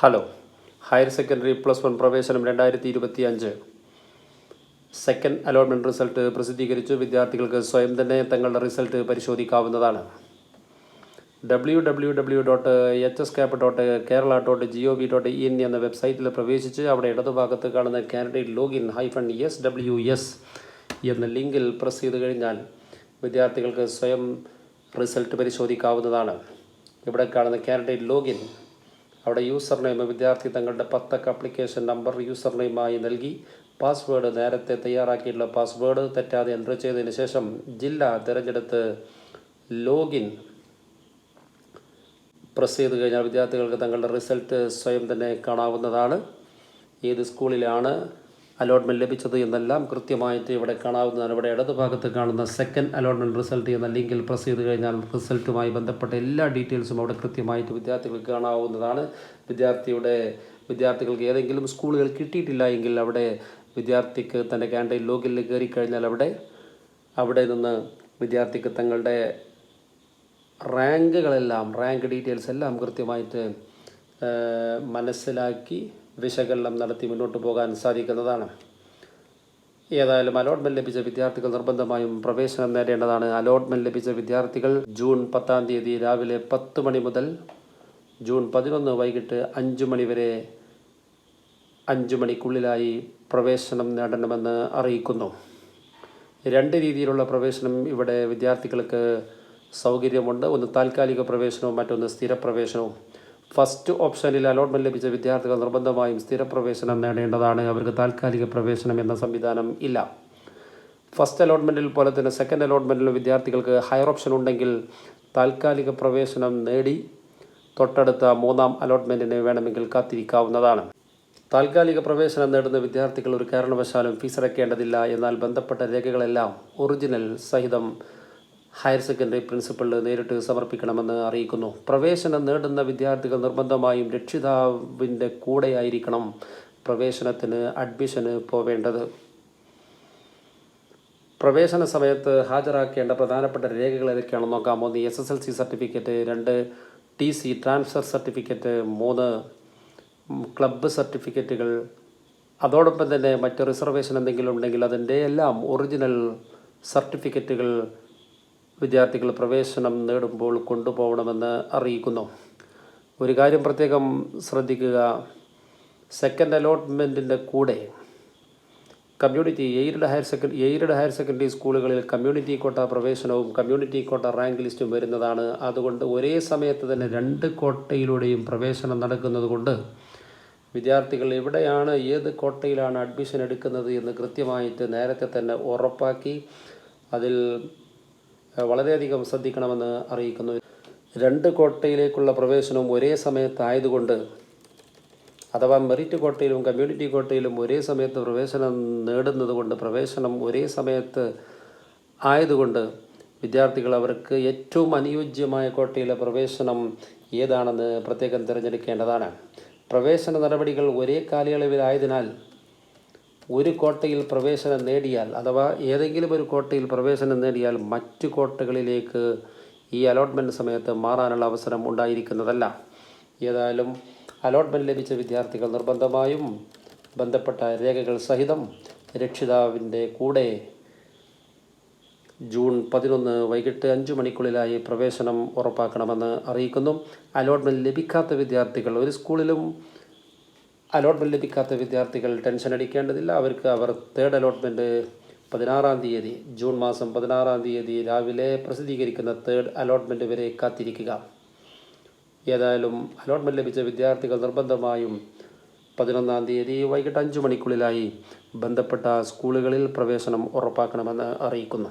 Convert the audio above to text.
Hello, higher secondary +1 പ്രവേശനം 2025 second allotment result പ്രസിദ്ധീകരിച്ചു. വിദ്യാർത്ഥികൾക്ക് സ്വയം തന്നെ തങ്ങളുടെ റിസൾട്ട് പരിശോധിക്കാവുന്നതാണ്. www.hscap.kerala.gov.in എന്ന വെബ്സൈറ്റിൽ പ്രവേശിച്ച് അവിടെ ഇടതുഭാഗത്ത് കാണുന്ന കാൻഡിഡേറ്റ് ലോഗിൻ -SWS എന്ന ലിങ്കിൽ പ്രസ് ചെയ്ത് കഴിഞ്ഞാൽ വിദ്യാർത്ഥികൾക്ക് സ്വയം റിസൾട്ട് പരിശോധിക്കാവുന്നതാണ്. ഇവിടെ കാണുന്ന കാൻഡിഡേറ്റ് ലോഗിൻ, അവിടെ യൂസർ നെയിം വിദ്യാർത്ഥി തങ്ങളുടെ 10 അക്ക ആപ്ലിക്കേഷൻ നമ്പർ യൂസർ നെയിമായി നൽകി പാസ്വേഡ് നേരത്തെ തയ്യാറാക്കിയിട്ടുള്ള പാസ്വേഡ് തെറ്റാതെ എൻ്റർ ചെയ്തതിന് ശേഷം ജില്ല തിരഞ്ഞെടുത്ത് ലോഗിൻ പ്രസ് ചെയ്ത് കഴിഞ്ഞാൽ വിദ്യാർത്ഥികൾക്ക് തങ്ങളുടെ റിസൾട്ട് സ്വയം തന്നെ കാണാവുന്നതാണ്. ഏത് സ്കൂളിലാണ് അലോട്ട്മെൻറ്റ് ലഭിച്ചത് എന്നെല്ലാം കൃത്യമായിട്ട് ഇവിടെ കാണാവുന്നതാണ്. ഇവിടെ ഇടതുഭാഗത്ത് കാണുന്ന സെക്കൻഡ് അലോട്ട്മെൻറ്റ് റിസൾട്ട് എന്ന ലിങ്കിൽ പ്രസ് ചെയ്ത് കഴിഞ്ഞാൽ റിസൾട്ടുമായി ബന്ധപ്പെട്ട എല്ലാ ഡീറ്റെയിൽസും അവിടെ കൃത്യമായിട്ട് വിദ്യാർത്ഥികൾക്ക് കാണാവുന്നതാണ്. വിദ്യാർത്ഥികൾക്ക് ഏതെങ്കിലും സ്കൂളുകൾ കിട്ടിയിട്ടില്ല എങ്കിൽ അവിടെ വിദ്യാർത്ഥിക്ക് തൻ്റെ കാൻഡിഡേറ്റ് ലോഗിനിൽ കയറിക്കഴിഞ്ഞാൽ അവിടെ നിന്ന് വിദ്യാർത്ഥിക്ക് തങ്ങളുടെ റാങ്ക് ഡീറ്റെയിൽസ് എല്ലാം കൃത്യമായിട്ട് മനസ്സിലാക്കി വിശകലനം നടത്തി മുന്നോട്ട് പോകാൻ സാധിക്കുന്നതാണ്. ഏതായാലും അലോട്ട്മെൻറ്റ് ലഭിച്ച വിദ്യാർത്ഥികൾ നിർബന്ധമായും പ്രവേശനം നേടേണ്ടതാണ്. അലോട്ട്മെൻറ്റ് ലഭിച്ച വിദ്യാർത്ഥികൾ ജൂൺ 10 രാവിലെ 10 മണി മുതൽ ജൂൺ 11 വൈകിട്ട് 5 മണി വരെ 5 മണിക്കുള്ളിലായി പ്രവേശനം നേടണമെന്ന് അറിയിക്കുന്നു. 2 രീതിയിലുള്ള പ്രവേശനം ഇവിടെ വിദ്യാർത്ഥികൾക്ക് സൗകര്യമുണ്ട്. ഒന്ന് താൽക്കാലിക പ്രവേശനവും മറ്റൊന്ന് സ്ഥിരപ്രവേശനവും. ഫസ്റ്റ് ഓപ്ഷനിൽ അലോട്ട്മെൻറ്റ് ലഭിച്ച വിദ്യാർത്ഥികൾ നിർബന്ധമായും സ്ഥിരപ്രവേശനം നേടേണ്ടതാണ്. അവർക്ക് താൽക്കാലിക പ്രവേശനം എന്ന സംവിധാനം ഇല്ല. ഫസ്റ്റ് അലോട്ട്മെൻറ്റിൽ പോലെ തന്നെ സെക്കൻഡ് അലോട്ട്മെൻറ്റിലും വിദ്യാർത്ഥികൾക്ക് ഹയർ ഓപ്ഷൻ ഉണ്ടെങ്കിൽ താൽക്കാലിക പ്രവേശനം നേടി തൊട്ടടുത്ത 3-ാം അലോട്ട്മെൻറ്റിന് വേണമെങ്കിൽ കാത്തിരിക്കാവുന്നതാണ്. താൽക്കാലിക പ്രവേശനം നേടുന്ന വിദ്യാർത്ഥികൾ ഒരു കാരണവശാലും ഫീസ് അടയ്ക്കേണ്ടതില്ല. എന്നാൽ ബന്ധപ്പെട്ട രേഖകളെല്ലാം ഒറിജിനൽ സഹിതം ഹയർ സെക്കൻഡറി പ്രിൻസിപ്പളിന് നേരിട്ട് സമർപ്പിക്കണമെന്ന് അറിയിക്കുന്നു. പ്രവേശനം നേടുന്ന വിദ്യാർത്ഥികൾ നിർബന്ധമായും രക്ഷിതാവിൻ്റെ കൂടെയായിരിക്കണം അഡ്മിഷന് പോവേണ്ടത്. പ്രവേശന സമയത്ത് ഹാജരാക്കേണ്ട പ്രധാനപ്പെട്ട രേഖകൾ ഏതൊക്കെയാണെന്ന് നോക്കാം. 1 SSLC certificate, 2 TC transfer certificate, 3 club സർട്ടിഫിക്കറ്റുകൾ. അതോടൊപ്പം തന്നെ മറ്റ് റിസർവേഷൻ എന്തെങ്കിലും ഉണ്ടെങ്കിൽ അതിൻ്റെ എല്ലാം ഒറിജിനൽ സർട്ടിഫിക്കറ്റുകൾ വിദ്യാർത്ഥികൾ പ്രവേശനം നേടുമ്പോൾ കൊണ്ടുപോകണമെന്ന് അറിയിക്കുന്നു. ഒരു കാര്യം പ്രത്യേകം ശ്രദ്ധിക്കുക, സെക്കൻഡ് അലോട്ട്മെൻറ്റിൻ്റെ കൂടെ എയ്ഡഡ് ഹയർ സെക്കൻഡറി സ്കൂളുകളിൽ community quota പ്രവേശനവും community quota rank ലിസ്റ്റും വരുന്നതാണ്. അതുകൊണ്ട് ഒരേ സമയത്ത് തന്നെ 2 കോട്ടയിലൂടെയും പ്രവേശനം നടക്കുന്നത് കൊണ്ട് വിദ്യാർത്ഥികൾ എവിടെയാണ് ഏത് കോട്ടയിലാണ് അഡ്മിഷൻ എടുക്കുന്നത് എന്ന് കൃത്യമായിട്ട് നേരത്തെ തന്നെ ഉറപ്പാക്കി അതിൽ വളരെയധികം ശ്രദ്ധിക്കണമെന്ന് അറിയിക്കുന്നു. 2 കോട്ടയിലേക്കുള്ള പ്രവേശനവും ഒരേ സമയത്തായതുകൊണ്ട്, അഥവാ മെറിറ്റ് കോട്ടയിലും കമ്മ്യൂണിറ്റി കോട്ടയിലും ഒരേ സമയത്ത് പ്രവേശനം നേടുന്നത് കൊണ്ട്, പ്രവേശനം ഒരേ സമയത്ത് ആയതുകൊണ്ട് വിദ്യാർത്ഥികൾ അവർക്ക് ഏറ്റവും അനുയോജ്യമായ കോട്ടയിലെ പ്രവേശനം ഏതാണെന്ന് പ്രത്യേകം തിരഞ്ഞെടുക്കേണ്ടതാണ്. പ്രവേശന നടപടികൾ ഒരേ കാലയളവിലായതിനാൽ ഒരു കോട്ടയിൽ പ്രവേശനം നേടിയാൽ, അഥവാ ഏതെങ്കിലും ഒരു കോട്ടയിൽ പ്രവേശനം നേടിയാൽ മറ്റു കോട്ടകളിലേക്ക് ഈ അലോട്ട്മെൻറ്റ് സമയത്ത് മാറാനുള്ള അവസരം ഉണ്ടായിരിക്കുന്നതല്ല. ഏതായാലും അലോട്ട്മെൻറ്റ് ലഭിച്ച വിദ്യാർത്ഥികൾ നിർബന്ധമായും ബന്ധപ്പെട്ട രേഖകൾ സഹിതം രക്ഷിതാവിൻ്റെ കൂടെ ജൂൺ 11 വൈകിട്ട് 5 മണിക്കുള്ളിലായി പ്രവേശനം ഉറപ്പാക്കണമെന്ന് അറിയിക്കുന്നു. അലോട്ട്മെൻറ്റ് ലഭിക്കാത്ത വിദ്യാർത്ഥികൾ, ഒരു സ്കൂളിലും അലോട്ട്മെൻറ്റ് ലഭിക്കാത്ത വിദ്യാർത്ഥികൾ ടെൻഷൻ അടിക്കേണ്ടതില്ല. അവർ തേർഡ് അലോട്ട്മെൻറ്റ് 16-ാം തീയതി, ജൂൺ മാസം 16-ാം തീയതി രാവിലെ പ്രസിദ്ധീകരിക്കുന്ന തേർഡ് അലോട്ട്മെൻറ്റ് വരെ കാത്തിരിക്കുക. ഏതായാലും അലോട്ട്മെൻറ്റ് ലഭിച്ച വിദ്യാർത്ഥികൾ നിർബന്ധമായും 11-ാം തീയതി വൈകിട്ട് 5 മണിക്കുള്ളിലായി ബന്ധപ്പെട്ട സ്കൂളുകളിൽ പ്രവേശനം ഉറപ്പാക്കണമെന്ന് അറിയിക്കുന്നു.